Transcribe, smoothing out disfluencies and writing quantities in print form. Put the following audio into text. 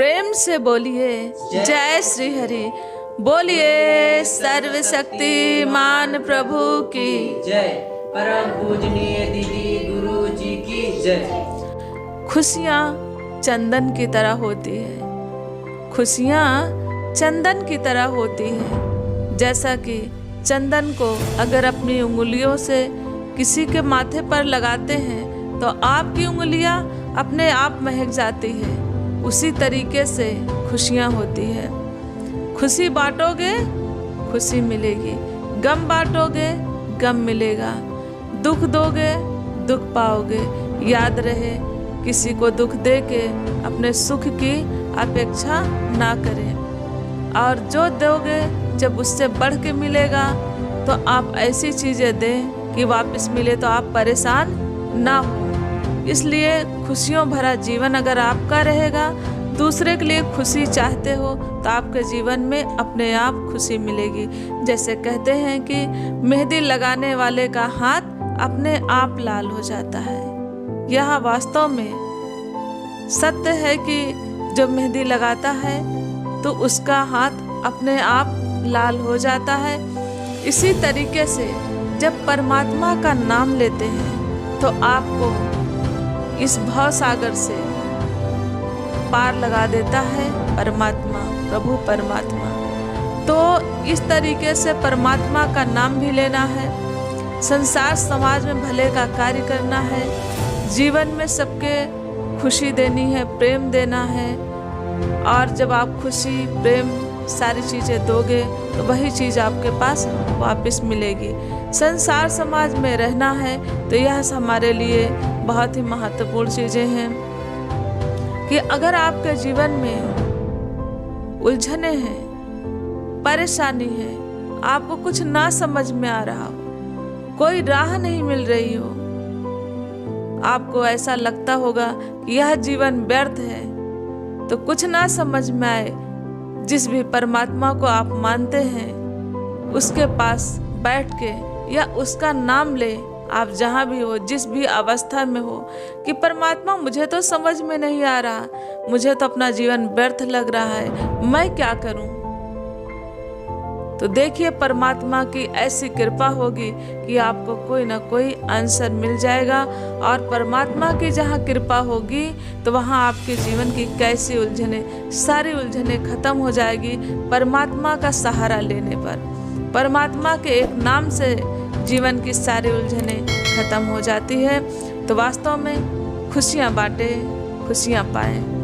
प्रेम से बोलिए जय श्री हरि। बोलिए सर्वशक्तिमान प्रभु की जय। परम पूजनीय दीदी गुरु जी की जय। खुशियाँ चंदन की तरह होती है, खुशियाँ चंदन की तरह होती है। जैसा कि चंदन को अगर अपनी उंगलियों से किसी के माथे पर लगाते हैं तो आपकी उंगलियां अपने आप महक जाती है, उसी तरीके से खुशियाँ होती है। खुशी बांटोगे खुशी मिलेगी, गम बांटोगे गम मिलेगा, दुख दोगे दुख पाओगे। याद रहे, किसी को दुख दे के अपने सुख की अपेक्षा ना करें, और जो दोगे जब उससे बढ़ के मिलेगा तो आप ऐसी चीज़ें दें कि वापस मिले तो आप परेशान ना हो। इसलिए खुशियों भरा जीवन अगर आपका रहेगा, दूसरे के लिए खुशी चाहते हो तो आपके जीवन में अपने आप खुशी मिलेगी। जैसे कहते हैं कि मेहंदी लगाने वाले का हाथ अपने आप लाल हो जाता है। यह वास्तव में सत्य है कि जब मेहंदी लगाता है तो उसका हाथ अपने आप लाल हो जाता है। इसी तरीके से जब परमात्मा का नाम लेते हैं तो आपको इस भव सागर से पार लगा देता है परमात्मा, प्रभु परमात्मा। तो इस तरीके से परमात्मा का नाम भी लेना है, संसार समाज में भले का कार्य करना है, जीवन में सबके खुशी देनी है, प्रेम देना है। और जब आप खुशी प्रेम सारी चीज़ें दोगे तो वही चीज़ आपके पास वापस मिलेगी। संसार समाज में रहना है तो यह हमारे लिए बहुत ही महत्वपूर्ण चीज़ें हैं कि अगर आपके जीवन में उलझने हैं, परेशानी है, आपको कुछ ना समझ में आ रहा हो, कोई राह नहीं मिल रही हो, आपको ऐसा लगता होगा कि यह जीवन व्यर्थ है, तो कुछ ना समझ में आए, जिस भी परमात्मा को आप मानते हैं उसके पास बैठ के या उसका नाम ले, आप जहाँ भी हो, जिस भी अवस्था में हो, कि परमात्मा मुझे तो समझ में नहीं आ रहा, मुझे तो अपना जीवन व्यर्थ लग रहा है, मैं क्या करूं? तो देखिए परमात्मा की ऐसी कृपा होगी कि आपको कोई ना कोई आंसर मिल जाएगा। और परमात्मा की जहाँ कृपा होगी तो वहाँ आपके जीवन की कैसी उलझने, सारी उलझने खत्म हो जाएगी परमात्मा का सहारा लेने पर। परमात्मा के एक नाम से जीवन की सारी उलझने खत्म हो जाती है। तो वास्तव में खुशियाँ बांटे, खुशियाँ पाएं।